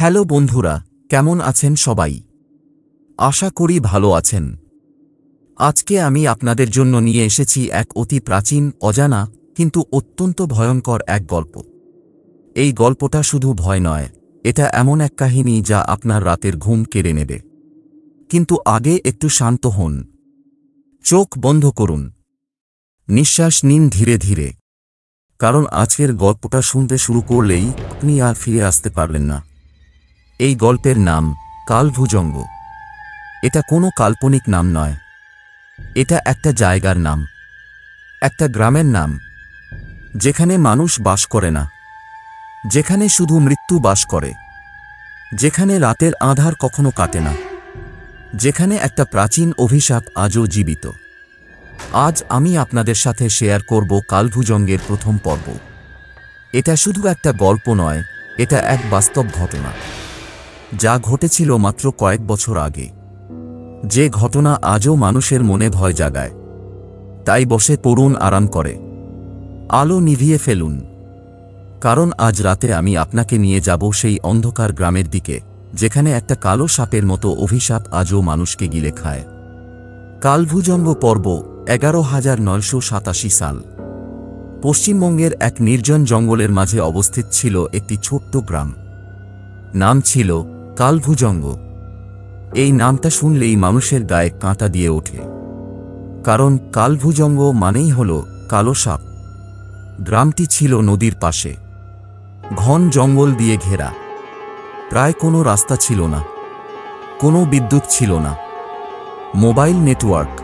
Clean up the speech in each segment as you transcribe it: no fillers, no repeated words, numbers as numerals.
Hello বন্ধুরা, কেমন আছেন সবাই? আশা করি ভালো আছেন। আজকে আমি আপনাদের জন্য নিয়ে এসেছি এক অতি প্রাচীন, অজানা কিন্তু অত্যন্ত ভয়ঙ্কর এক গল্প। এই গল্পটা শুধু ভয় নয়, এটা এমন এক কাহিনী যা আপনার রাতের ঘুম কেড়ে নেবে। কিন্তু আগে একটু শান্ত হন, চোখ বন্ধ করুন, নিঃশ্বাস নিন ধীরে ধীরে, কারণ আজকের গল্পটা শুনতে শুরু করলেই আপনি আর ফিরে আসতে পারবেন না। এই গল্পের নাম কালভুজঙ্গ। এটা কোনো কাল্পনিক নাম নয়, এটা একটা জায়গার নাম, একটা গ্রামের নাম, যেখানে মানুষ বাস করে না, যেখানে শুধু মৃত্যু বাস করে, যেখানে রাতের আঁধার কখনো কাটে না, যেখানে একটা প্রাচীন অভিশাপ আজও জীবিত। আজ আমি আপনাদের সাথে শেয়ার করব কালভুজঙ্গের প্রথম পর্ব। এটা শুধু একটা গল্প নয়, এটা এক বাস্তব ঘটনা, যা ঘটেছিল মাত্র কয়েক বছর আগে। যে ঘটনা আজও মানুষের মনে ভয় জাগায়। তাই বসে পড়ুন, আরাম করে, আলো নিভিয়ে ফেলুন, কারণ আজ রাতে আমি আপনাকে নিয়ে যাব সেই অন্ধকার গ্রামের দিকে, যেখানে একটা কালো সাপের মতো অভিশাপ আজও মানুষকে গিলে খায়। কালভুজঙ্গ পর্ব 11,987 সাল। পশ্চিমবঙ্গের এক নির্জন জঙ্গলের মাঝে অবস্থিত ছিল একটি ছোট্ট গ্রাম। নাম ছিল কালভুজঙ্গ। এই নামটা শুনলেই মানুষের গায়ে কাঁটা দিয়ে ওঠে, কারণ কালভুজঙ্গ মানেই হল কালো সাপ। গ্রামটি ছিল নদীর পাশে, ঘন জঙ্গল দিয়ে ঘেরা। প্রায় কোনো রাস্তা ছিল না, কোনো বিদ্যুৎ ছিল না, মোবাইল নেটওয়ার্ক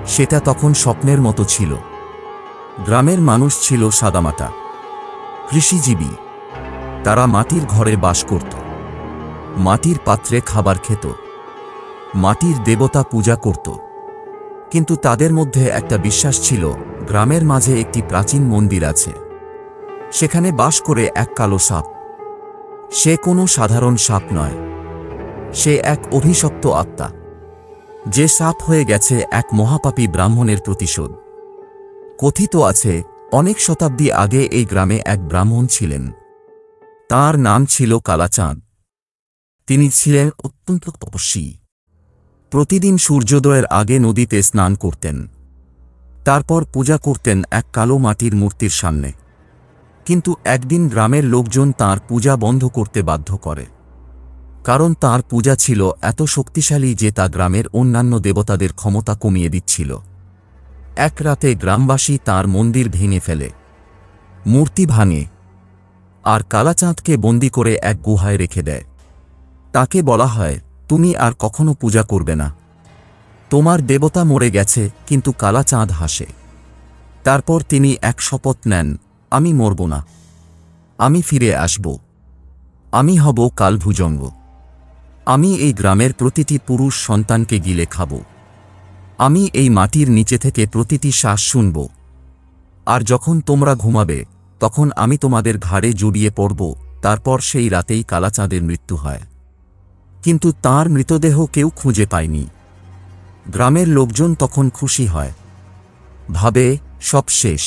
সেটা তখন স্বপ্নের মতো ছিল। গ্রামের মানুষ ছিল সাদামাটা কৃষিজীবী। তারা মাটির ঘরে বাস করত, মাটির পাত্রে খাবার খেত, মাটির দেবতা পূজা করত। কিন্তু তাদের মধ্যে একটা বিশ্বাস ছিল, গ্রামের মাঝে একটি প্রাচীন মন্দির আছে, সেখানে বাস করে এক কালো সাপ। সে কোনো সাধারণ সাপ নয়, সে এক অভিশপ্ত আত্মা, যে সাপ হয়ে গেছে এক মহাপাপী ব্রাহ্মণের প্রতিশোধ। কথিত আছে, অনেক শতাব্দী আগে এই গ্রামে এক ব্রাহ্মণ ছিলেন। তাঁর নাম ছিল কালাচাঁদ। তিনি ছিলেন অত্যন্ত তপস্বী। প্রতিদিন সূর্যোদয়ের আগে নদীতে স্নান করতেন, তারপর পূজা করতেন এক কালো মাটির মূর্তির সামনে। কিন্তু একদিন গ্রামের লোকজন তাঁর পূজা বন্ধ করতে বাধ্য করে, কারণ তাঁর পূজা ছিল এত শক্তিশালী যে তা গ্রামের অন্যান্য দেবতাদের ক্ষমতা কমিয়ে দিচ্ছিল। এক রাতে গ্রামবাসী তাঁর মন্দির ভেঙে ফেলে, মূর্তি ভাঙে, আর কালাচাঁদকে বন্দী করে এক গুহায় রেখে দেয়। তাকে বলা হয়, তুমি আর কখনো পূজা করবে না, তোমার দেবতা মরে গেছে। কিন্তু কালাচাঁদ হাসে। তারপর তিনি এক শপথ নেন, আমি মরব না, আমি ফিরে আসব, আমি হব কালভুজঙ্গ, আমি এই গ্রামের প্রতিটি পুরুষ সন্তানকে গিলে খাব, আমি এই মাটির নিচে থেকে প্রতিটি শ্বাস শুনব। আর যখন তোমরা ঘুমাবে, তখন আমি তোমাদের ঘাড়ে জড়িয়ে পড়ব। তারপর সেই রাতেই কালাচাঁদের মৃত্যু হয়। কিন্তু তাঁর মৃতদেহ কেউ খুঁজে পায়নি। গ্রামের লোকজন তখন খুশি হয়, ভাবে সব শেষ।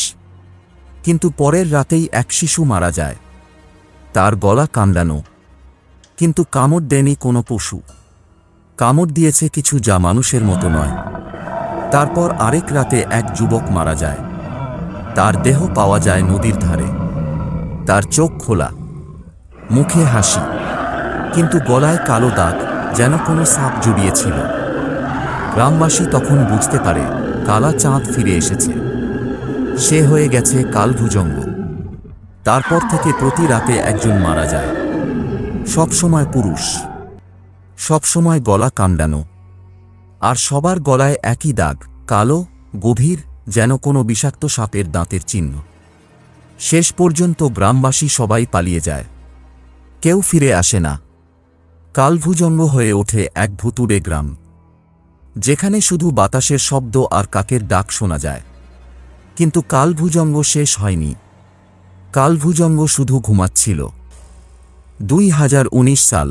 কিন্তু পরের রাতেই এক শিশু মারা যায়, তার গলা কামড়ানো। কিন্তু কামড় দেয়নি কোনো পশু, কামড় দিয়েছে কিছু যা মানুষের মতো নয়। তারপর আরেক রাতে এক যুবক মারা যায়, তার দেহ পাওয়া যায় নদীর ধারে। তার চোখ খোলা, মুখে হাসি, কিন্তু গলায় কালো দাগ, যেন কোনো সাপ জড়িয়েছিল। গ্রামবাসী তখন বুঝতে পারে, কালাচাঁদ ফিরে এসেছে, সে হয়ে গেছে কালভুজঙ্গ। তারপর থেকে প্রতি রাতে একজন মারা যায়, সব সময় পুরুষ, সব সময় গলা কামড়ানো, আর সবার গলায় একই দাগ, কালো, গভীর, যেন কোনো বিষাক্ত সাপের দাঁতের চিহ্ন। শেষ পর্যন্ত গ্রামবাসী সবাই পালিয়ে যায়, কেউ ফিরে আসে না। কালভুজঙ্গ হয়ে ওঠে এক ভুতুড়ে গ্রাম, যেখানে শুধু বাতাসের শব্দ আর কাকের ডাক শোনা যায়। কিন্তু কালভুজঙ্গ শেষ হয়নি, কালভুজঙ্গ শুধু ঘুমাচ্ছিল। 2019 সাল।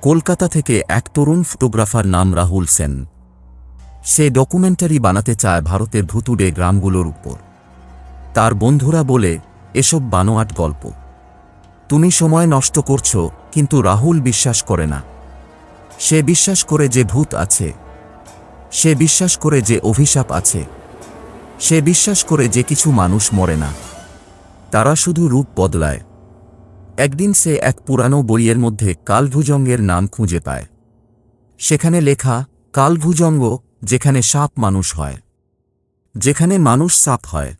কলকাতা থেকে এক তরুণ ফটোগ্রাফার নাম রাহুল সেন। সে ডকুমেন্টারি বানাতে চায় ভারতের ভুতুড়ে গ্রামগুলোর উপর। তার বন্ধুরা বলে, এসব বানোয়াট গল্প, তুমি সময় নষ্ট করছো, কিন্তু রাহুল বিশ্বাস করে না। সে বিশ্বাস করে যে ভূত আছে, সে বিশ্বাস করে যে অভিশাপ আছে, সে বিশ্বাস করে যে কিছু মানুষ মরে না, তারা শুধু রূপ বদলায়। একদিন সে এক পুরানো বইয়ের মধ্যে কালভুজঙ্গের নাম খুঁজে পায়। সেখানে লেখা, কালভুজঙ্গ, যেখানে সাপ মানুষ হয়, যেখানে মানুষ সাপ হয়,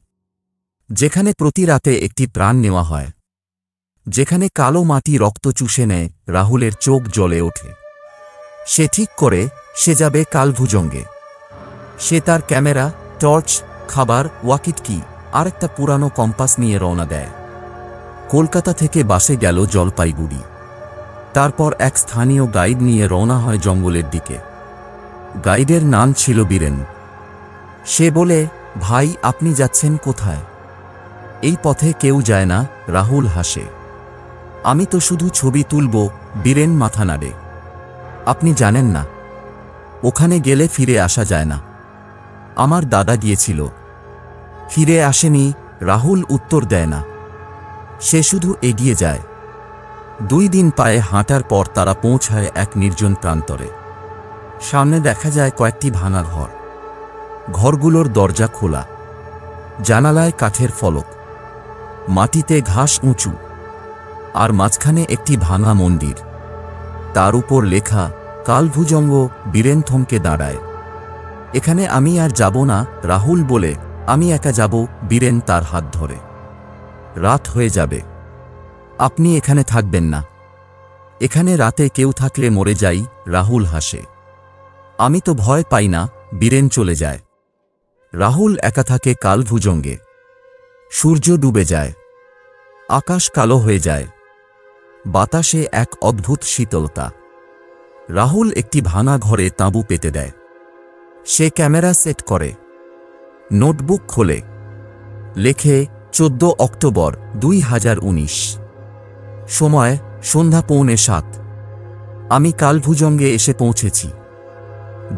যেখানে প্রতি রাতে একটি প্রাণ নেওয়া হয়, যেখানে কালো মাটি রক্ত চুষে নেয়। রাহুলের চোখ জ্বলে ওঠে। সে ঠিক করে সে যাবে কালভুজঙ্গে। সে তার ক্যামেরা, টর্চ, খাবার, ওয়াকিটকি আর একটা পুরানো কম্পাস নিয়ে রওনা দেয়। কলকাতা থেকে বাসে গেল জলপাইগুড়ি। তারপর এক স্থানীয় গাইড নিয়ে রওনা হয় জঙ্গলের দিকে। গাইডের নাম ছিল বীরেন। সে বলে, ভাই, আপনি যাচ্ছেন কোথায়? এই পথে কেউ যায় না। রাহুল হাসে। আমি তো শুধু ছবি তুলব। বীরেন মাথা নাড়ে। আপনি জানেন না, ওখানে গেলে ফিরে আসা যায় না। আমার দাদা গিয়েছিল, ফিরে আসেনি। রাহুল উত্তর দেয় না। সে শুধু এগিয়ে যায়। 2 দিন পায়ে হাঁটার পর তারা পৌঁছায় এক নির্জন প্রান্তরে। সামনে দেখা যায় কয়েকটি ভাঙা ঘর। ঘরগুলোর দরজা খোলা, জানালায় কাঠের ফলক, মাটিতে ঘাস উঁচু, আর মাঝখানে একটি ভাঙা মন্দির। তার উপর লেখা, কালভুজঙ্গ। বীরেন থমকে দাঁড়ায়। এখানে আমি আর যাব না, রাহুল বলে। আমি একা যাব। বীরেন তার হাত ধরে। রাত হয়ে যাবে, আপনি এখানে থাকবেন না। এখানে রাতে কেউ থাকলে মরে যাই। রাহুল হাসে। আমি তো ভয় পাই না। বীরেন চলে যায়। রাহুল একা থাকে কালভুজঙ্গে। সূর্য ডুবে যায়, আকাশ কালো হয়ে যায়, বাতাসে এক অদ্ভুত শীতলতা। রাহুল একটি ভাঙা ঘরে তাঁবু পেতে দেয়। সে ক্যামেরা সেট করে, নোটবুক খোলে, লেখে 14 অক্টোবর 2019। সময় সন্ধ্যা 6:45। আমি কালভুজঙ্গে এসে পৌঁছেছি।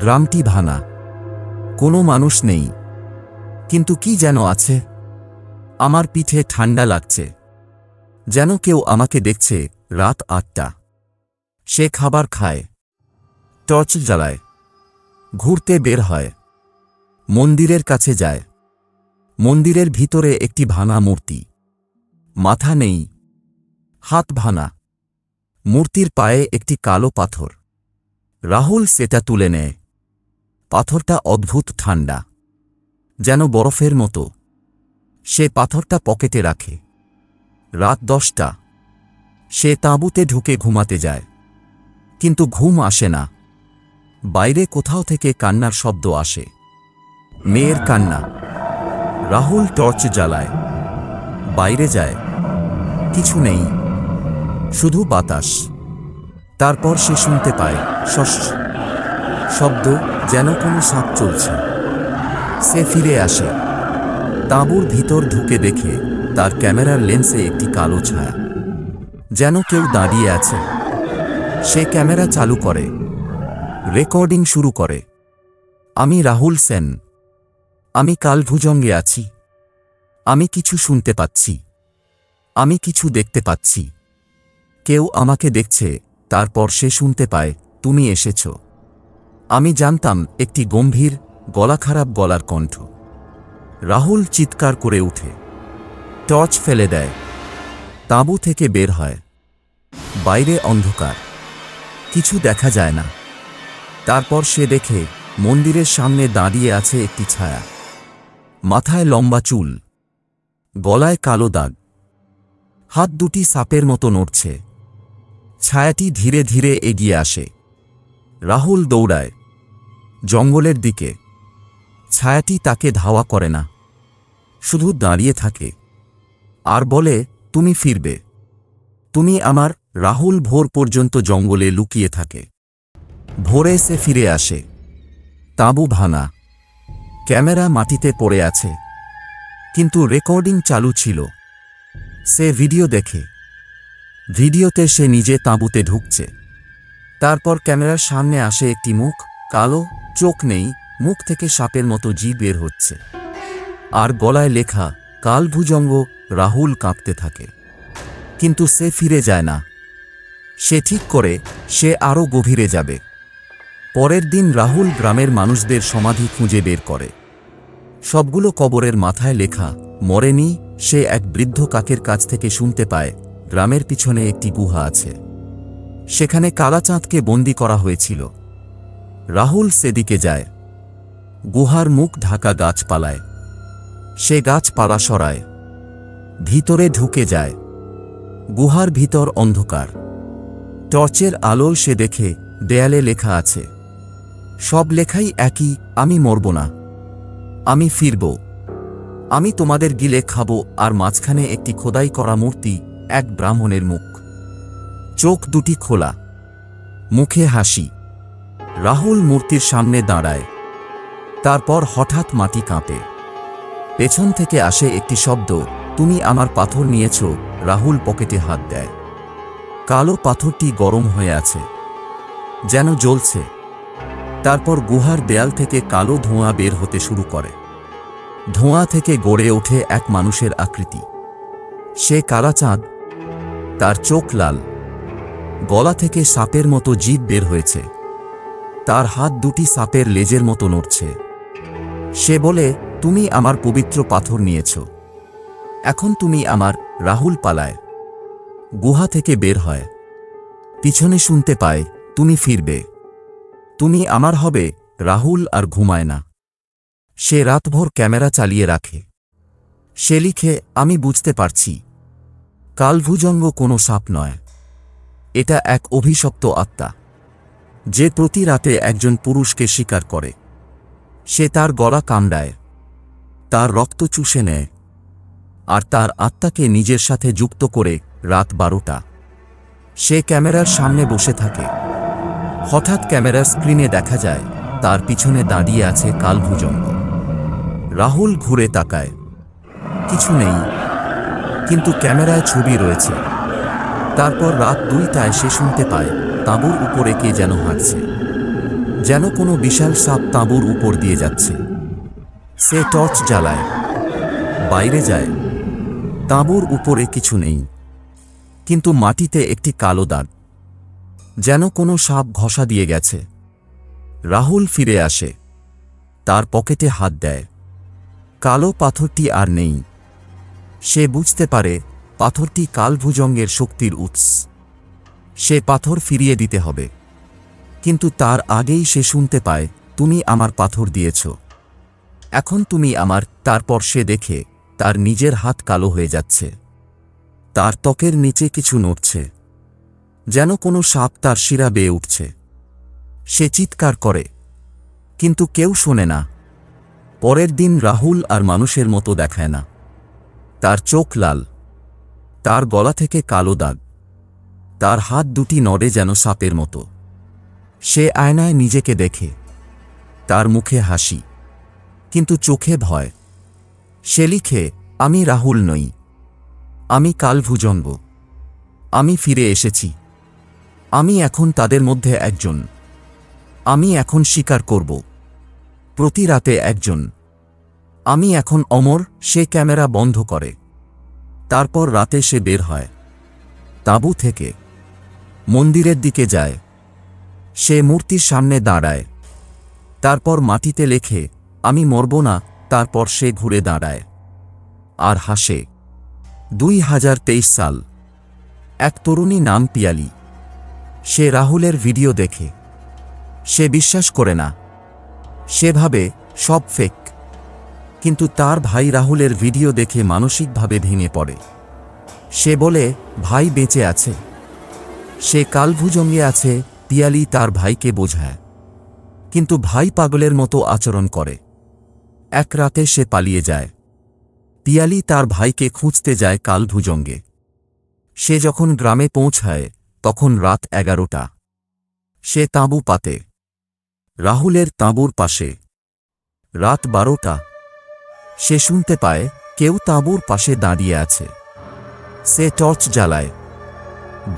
গ্রামটি ভাঙা, কোনো মানুষ নেই, কিন্তু কি যেন আছে। আমার পিঠে ঠান্ডা লাগছে, যেন কেউ আমাকে দেখছে। রাত 8টা। সে খাবার খায়, টর্চ জ্বালায়, ঘুরতে বের হয়, মন্দিরের কাছে যায়। মন্দিরের ভিতরে একটি ভাঙা মূর্তি, মাথা নেই, হাত ভাঙা। মূর্তির পায়ে একটি কালো পাথর। রাহুল সেটা তুলে নেয়। পাথরটা অদ্ভুত ঠান্ডা, যেন বরফের মতো। সে পাথরটা পকেটে রাখে। রাত 10টা। সে তাঁবুতে ঢুকে ঘুমাতে যায়, কিন্তু ঘুম আসে না। বাইরে কোথাও থেকে কান্নার শব্দ আসে, মেয়ের কান্না। রাহুল টর্চ জ্বালায়, বাইরে যায়। কিছু নেই, শুধু বাতাস। তারপর সে শুনতে পায় শশ শব্দ, যেন কোনো সাপ চলছে। সে ফিরে আসে। তাঁবুর ভিতর ঢুকে দেখে তার ক্যামেরার লেন্সে একটি কালো ছায়া, যেন কেউ দাঁড়িয়ে আছে। সে ক্যামেরা চালু করে, রেকর্ডিং শুরু করে। আমি রাহুল সেন। আমি কালভুজঙ্গে আছি। আমি কিছু শুনতে পাচ্ছি, আমি কিছু দেখতে পাচ্ছি। কেউ আমাকে দেখছে। তারপর সে শুনতে পায়, তুমি এসেছ। আমি জানতাম। একটি গম্ভীর, গলা খারাপ গলার কণ্ঠ। রাহুল চিৎকার করে উঠে, টর্চ ফেলে দেয়, তাঁবু থেকে বের হয়। বাইরে অন্ধকার, কিছু দেখা যায় না। তারপর সে দেখে মন্দিরের সামনে দাঁড়িয়ে আছে একটি ছায়া। মাথায় লম্বা চুল, গলায় কালো দাগ, হাত দুটি সাপের মতো নড়ছে। ছায়াটি ধীরে ধীরে এগিয়ে আসে। রাহুল দৌড়ায় জঙ্গলের দিকে। ছায়াটি তাকে ধাওয়া করে না, শুধু দাঁড়িয়ে থাকে আর বলে, তুমি ফিরবে, তুমি আমার। রাহুল ভোর পর্যন্ত জঙ্গলে লুকিয়ে থাকে। ভোরে সে ফিরে আসে। তাঁবু ভাঙা, ক্যামেরা মাটিতে পড়ে আছে, কিন্তু রেকর্ডিং চালু ছিল। সে ভিডিও দেখে। ভিডিওতে সে নিজে তাঁবুতে ঢুকছে। তারপর ক্যামেরার সামনে আসে একটি মুখ, কালো, চোখ নেই, মুখ থেকে সাপের মতো জিভ বের হচ্ছে, আর গলায় লেখা কালভুজঙ্গ। রাহুল কাঁপতে থাকে। কিন্তু সে ফিরে যায় না। সে ঠিক করে সে আরও গভীরে যাবে। পরের দিন রাহুল গ্রামের মানুষদের সমাধি খুঁজে বের করে। সবগুলো কবরের মাথায় লেখা মরেনি। সে এক বৃদ্ধ কাকের কাছ থেকে শুনতে পায় গ্রামের পিছনে একটি গুহা আছে, সেখানে কালাচাঁদকে বন্দী করা হয়েছিল। রাহুল সেদিকে যায়। গুহার মুখ ঢাকা গাছপালায়। সে গাছপালা সরায়, ভিতরে ঢুকে যায়। গুহার ভিতর অন্ধকার। টর্চের আলো সে দেখে দেয়ালে লেখা আছে। সব লেখাই একই, আমি মরব না, আমি ফিরব, আমি তোমাদের গিলে খাব। আর মাঝখানে একটি খোদাই করা মূর্তি, এক ব্রাহ্মণের মুখ, চোখ দুটি খোলা, মুখে হাসি। রাহুল মূর্তির সামনে দাঁড়ায়। তারপর হঠাৎ মাটি কাঁপে। পেছন থেকে আসে একটি শব্দ, তুমি আমার পাথর নিয়েছ। রাহুল পকেটে হাত দেয়। কালো পাথরটি গরম হয়ে আছে, যেন জ্বলছে। তারপর গুহার দেয়াল থেকে কালো ধোঁয়া বের হতে শুরু করে। ধোঁয়া থেকে গড়ে ওঠে এক মানুষের আকৃতি। সে কালাচাঁদ। তার চোখ লাল, গলা থেকে সাপের মতো জিভ বের হয়েছে। তার হাত দুটি সাপের লেজের মতো নড়ছে। সে বলে, তুমি আমার পবিত্র পাথর নিয়েছ, এখন তুমি আমার। রাহুল পালায়, গুহা থেকে বের হয়। পিছনে শুনতে পায়, তুমি ফিরবে, তুমি আমার হবে। রাহুল আর ঘুমায় না। সে রাতভর ক্যামেরা চালিয়ে রাখে। সে লিখে, আমি বুঝতে পারছি, কালভুজঙ্গ কোনো সাপ নয়, এটা এক অভিশপ্ত আত্মা, যে প্রতি রাতে একজন পুরুষকে শিকার করে। সে তার গলা কামড়ায়, তার রক্ত চুষে নেয়, আর তার আত্মাকে নিজের সাথে যুক্ত করে। রাত 12টা। সে ক্যামেরার সামনে বসে থাকে। হঠাৎ ক্যামেরার স্ক্রিনে দেখা যায় তার পিছনে দাঁড়িয়ে আছে কালভুজঙ্গ। রাহুল ঘুরে তাকায়, কিছু নেই, কিন্তু ক্যামেরায় ছবি রয়েছে। তারপর রাত 2টায় সে শুনতে পায় তাঁবুর উপরে কে যেন হাঁটছে, যেন কোনো বিশাল সাপ তাঁবুর উপর দিয়ে যাচ্ছে। সে টর্চ জ্বালায়, বাইরে যায়। তাঁবুর উপরে কিছু নেই, কিন্তু মাটিতে একটি কালো দাগ, যেন কোনো সাপ ঘষা দিয়ে গেছে। রাহুল ফিরে আসে, তার পকেটে হাত দেয়। কালো পাথরটি আর নেই। সে বুঝতে পারে পাথরটি কালভুজঙ্গের শক্তির উৎস। সে পাথর ফিরিয়ে দিতে হবে, কিন্তু তার আগেই সে শুনতে পায়, তুমি আমার পাথর দিয়েছ, এখন তুমি আমার। তারপর সে দেখে তার নিজের হাত কালো হয়ে যাচ্ছে। তার ত্বকের নিচে কিছু নড়ছে, যেন কোনো সাপ তার শিরা বেয়ে উঠছে। সে চিৎকার করে, কিন্তু কেউ শোনে না। পরের দিন রাহুল আর মানুষের মতো দেখায় না। তার চোখ লাল, তার গলা থেকে কালো দাগ, তার হাত দুটি নড়ে যেন সাপের মতো। সে আয়নায় নিজেকে দেখে, তার মুখে হাসি, কিন্তু চোখে ভয়। সে লিখে, আমি রাহুল নই, আমি কালভুজঙ্গ, আমি ফিরে এসেছি, আমি এখন তাদের মধ্যে একজন, আমি এখন শিকার করব, প্রতি রাতে একজন, আমি এখন অমর। সে ক্যামেরা বন্ধ করে। তারপর রাতে সে বের হয়, তাঁবু থেকে মন্দিরের দিকে যায়। সে মূর্তির সামনে দাঁড়ায়, তারপর মাটিতে লেখে, আমি মরব না। তারপর সে ঘুরে দাঁড়ায় আর হাসে। 2023 সাল। এক তরুণী নাম পিয়ালি। সে রাহুলের ভিডিও দেখে। সে বিশ্বাস করে না। সে ভাবে সব ফেক। কিন্তু তার ভাই রাহুলের ভিডিও দেখে মানসিকভাবে ভেঙে পড়ে। সে বলে, ভাই বেঁচে আছে, সে কালভুজঙ্গে আছে। পিয়ালি তার ভাইকে বোঝায়, কিন্তু ভাই পাগলের মতো আচরণ করে। এক রাতে সে পালিয়ে যায়। পিয়ালি তার ভাইকে খুঁজতে যায় কালভুজঙ্গে। সে যখন গ্রামে পৌঁছায় তখন রাত 11টা। সে তাঁবু পাতে, রাহুলের তাঁবুর পাশে। রাত 12টা। সে শুনতে পায় কেউ তাঁবুর পাশে দাঁড়িয়ে আছে। সে টর্চ জ্বালায়।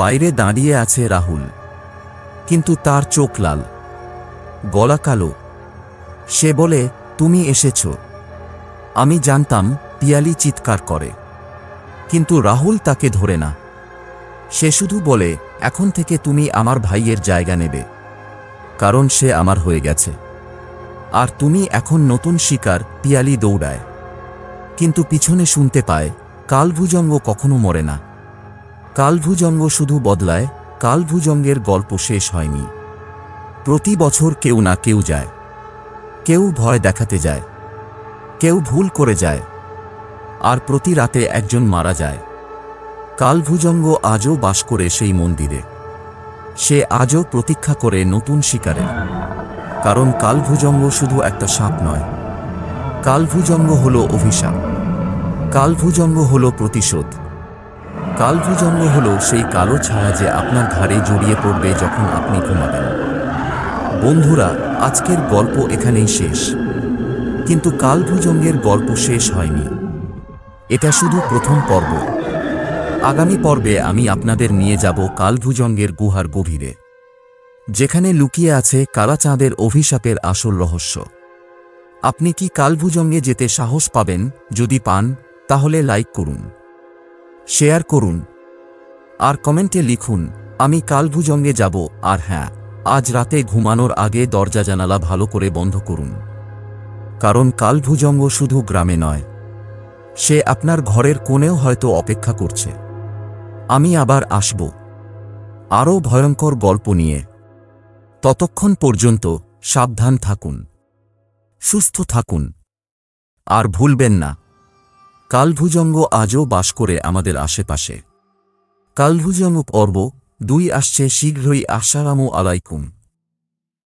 বাইরে দাঁড়িয়ে আছে রাহুল, কিন্তু তার চোখ লাল, গলা কালো। সে বলে, তুমি এসেছ। আমি জানতাম। পিয়ালি চিৎকার করে, কিন্তু রাহুল তাকে ধরে না। সে শুধু বলে, এখন থেকে তুমি আমার ভাইয়ের জায়গা নেবে, কারণ সে আমার হয়ে গেছে। আর তুমি এখন নতুন শিকার। পিয়ালি দৌড়ায়, কিন্তু পিছনে শুনতে পায়, কালভুজঙ্গ কখনো মরে না, কালভুজঙ্গ শুধু বদলায়। কালভুজঙ্গের গল্প শেষ হয়নি। প্রতি বছর কেউ না কেউ যায়, কেউ ভয় দেখাতে যায়, কেউ ভুল করে যায়, আর প্রতি রাতে একজন মারা যায়। কালভুজঙ্গ আজও বাস করে সেই মন্দিরে। সে আজও প্রতীক্ষা করে নতুন শিকারের, কারণ কালভুজঙ্গ শুধু একটা সাপ নয়, কালভুজঙ্গ হল অভিশাপ, কালভুজঙ্গ হল প্রতিশোধ, কালভুজঙ্গ হল সেই কালো ছায়া যে আপনার ঘাড়ে জড়িয়ে পড়বে যখন আপনি ঘুমাবেন। বন্ধুরা, আজকের গল্প এখানেই শেষ, কিন্তু কালভুজঙ্গের গল্প শেষ হয়নি। এটা শুধু প্রথম পর্ব। আগামী পর্বে আমি আপনাদের নিয়ে যাব কালভুজঙ্গের গুহার গভীরে, যেখানে লুকিয়ে আছে কালাচাঁদের অভিশাপের আসল রহস্য। আপনি কি কালভুজঙ্গে যেতে সাহস পাবেন? যদি পান, তাহলে লাইক করুন, শেয়ার করুন, আর কমেন্টে লিখুন, আমি কালভুজঙ্গে যাব। আর হ্যাঁ, আজ রাতে ঘুমানোর আগে দরজা জানালা ভালো করে বন্ধ করুন, কারণ কালভুজঙ্গ শুধু গ্রামে নয়, সে আপনার ঘরের কোণেও হয়তো অপেক্ষা করছে। আমি আবার আসব আরও ভয়ঙ্কর গল্প নিয়ে। ততক্ষণ পর্যন্ত সাবধান থাকুন, সুস্থ থাকুন, আর ভুলবেন না, কালভুজঙ্গ আজও বাস করে আমাদের আশেপাশে। কালভুজঙ্গ পর্ব 2 আসছে শীঘ্রই। আসসালামু আলাইকুম।